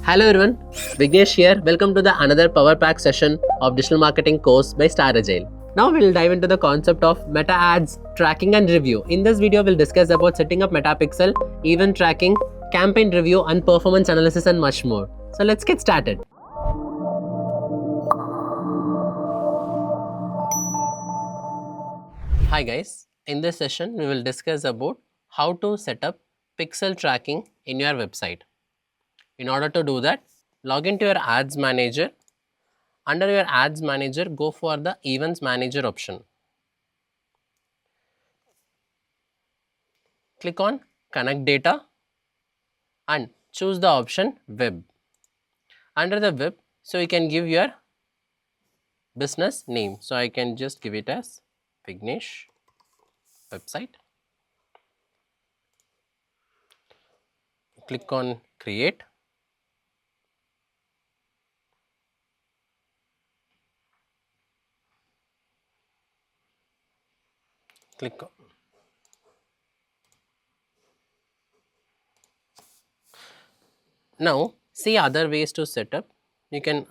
Hello everyone, Vignesh here. Welcome to the another Power Pack session of Digital Marketing course by StarAgile. Now we'll dive into the concept of meta ads, tracking and review. In this video, we'll discuss about setting up meta pixel, event tracking, campaign review and performance analysis and much more. So let's get started. Hi guys, in this session, we will discuss about how to set up pixel tracking in your website. In order to do that, log into your ads manager. Under your ads manager, go for the events manager option. Click on connect data and choose the option web. Under the web, so you can give your business name. So I can just give it as Vignesh website. Click on create. Click on. Now see other ways to set up. You can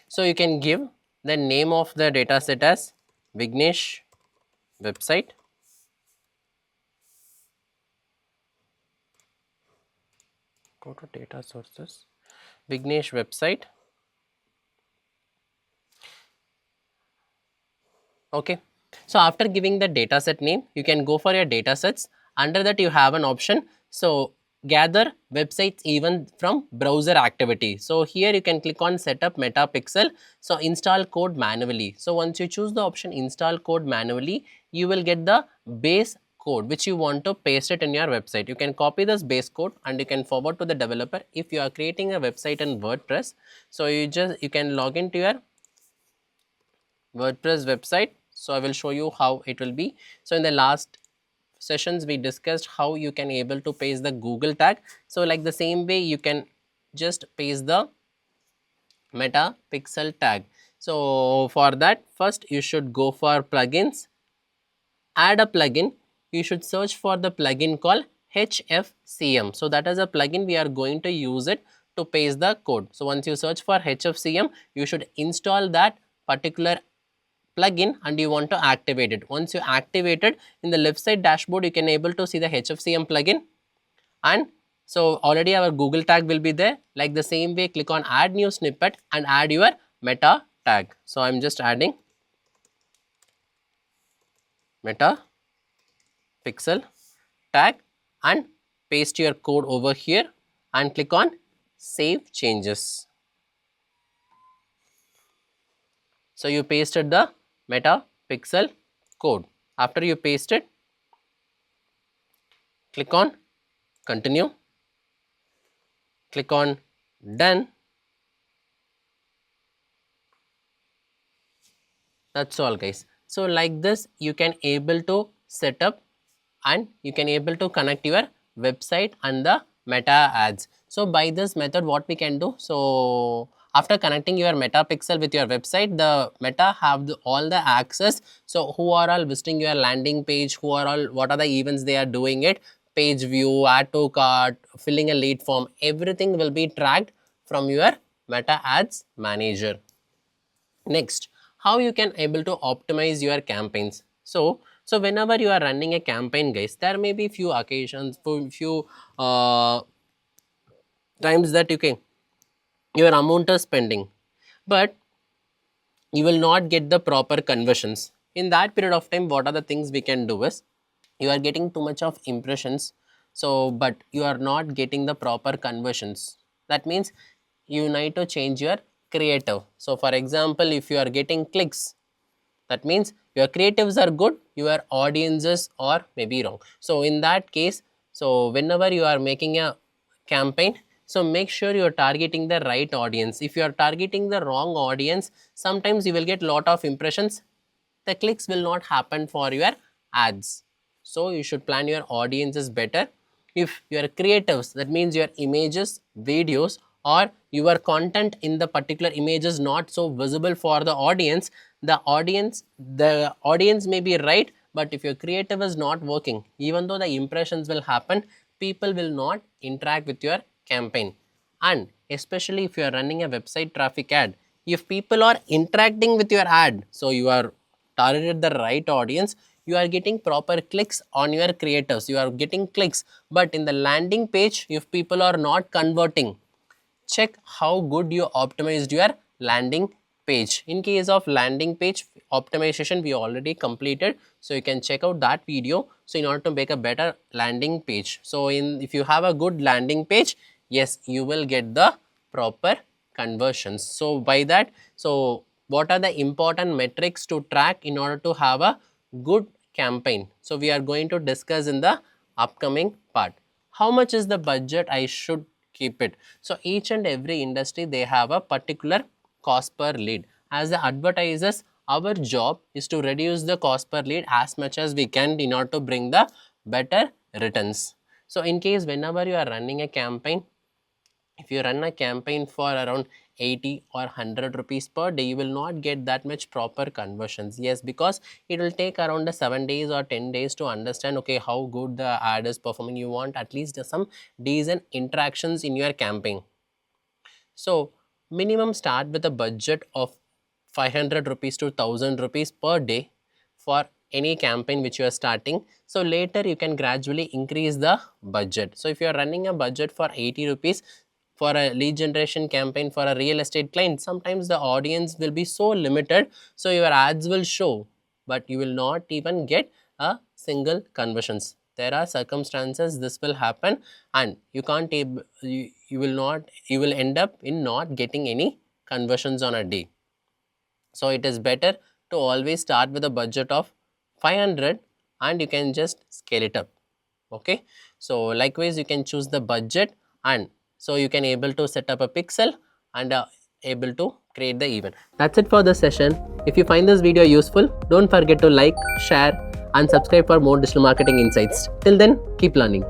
so you can give the name of the data set as Vignesh website. Go to data sources, Vignesh website. Okay, so after giving the data set name, you can go for your data sets. Under that you have an option, so gather websites even from browser activity. So here you can click on setup meta pixel, so install code manually. So once you choose the option install code manually, you will get the base code which you want to paste it in your website. You can copy this base code and you can forward to the developer. If you are creating a website in WordPress, so you can log into your WordPress website. So I will show you how it will be. So in the last sessions we discussed how you can able to paste the Google tag. So like the same way you can just paste the meta pixel tag. So for that, first you should go for plugins, add a plugin. You should search for the plugin called HFCM. So that is a plugin we are going to use it to paste the code. So once you search for HFCM, you should install that particular plugin and you want to activate it. Once you activate it, in the left side dashboard you can able to see the HFCM plugin, and so already our Google tag will be there. Like the same way, click on add new snippet and add your meta tag. So I'm just adding meta pixel tag and paste your code over here and click on save changes. So you pasted the meta pixel code. After you paste it, click on continue, click on done. That's all guys. So like this you can able to set up and you can able to connect your website and the meta ads. So by this method what we can do, so after connecting your meta pixel with your website, the meta have all the access. So who are all visiting your landing page, who are all, what are the events they are doing it, page view, add to cart, filling a lead form, everything will be tracked from your meta ads manager. Next, how you can able to optimize your campaigns. So whenever you are running a campaign guys, there may be few occasions, few times that your amount is spending, but you will not get the proper conversions. In that period of time, what are the things we can do is, you are getting too much of impressions, so but you are not getting the proper conversions. That means you need to change your creative. So for example, if you are getting clicks, that means your creatives are good, your audiences are maybe wrong. So in that case, so whenever you are making a campaign, so make sure you are targeting the right audience. If you are targeting the wrong audience, sometimes you will get lot of impressions, the clicks will not happen for your ads. So you should plan your audiences better. If your creatives, that means your images, videos or your content in the particular image is not so visible for the audience, the audience may be right, but if your creative is not working, even though the impressions will happen, people will not interact with your campaign. And especially if you are running a website traffic ad, if people are interacting with your ad, so you are targeted the right audience, you are getting proper clicks on your creators, you are getting clicks. But in the landing page, if people are not converting, check how good you optimized your landing page. In case of landing page optimization, we already completed, so you can check out that video. So in order to make a better landing page, so if you have a good landing page, yes, you will get the proper conversions. So by that, so what are the important metrics to track in order to have a good campaign? So we are going to discuss in the upcoming part. How much is the budget I should keep it? So each and every industry, they have a particular cost per lead. As the advertisers, our job is to reduce the cost per lead as much as we can in order to bring the better returns. So in case whenever you are running a campaign, if you run a campaign for around 80 or 100 rupees per day, you will not get that much proper conversions. Yes, because it will take around 7 days or 10 days to understand, okay, how good the ad is performing. You want at least some decent interactions in your campaign. So minimum start with a budget of 500 rupees to 1000 rupees per day for any campaign which you are starting. So later you can gradually increase the budget. So if you are running a budget for 80 rupees for a lead generation campaign for a real estate client, sometimes the audience will be so limited, so your ads will show, but you will not even get a single conversions. There are circumstances this will happen, and you can't you will end up in not getting any conversions on a day. So it is better to always start with a budget of 500 and you can just scale it up. Okay, so likewise you can choose the budget, and so you can able to set up a pixel and able to create the event. That's it for this session. If you find this video useful, don't forget to like, share and subscribe for more digital marketing insights. Till then, keep learning.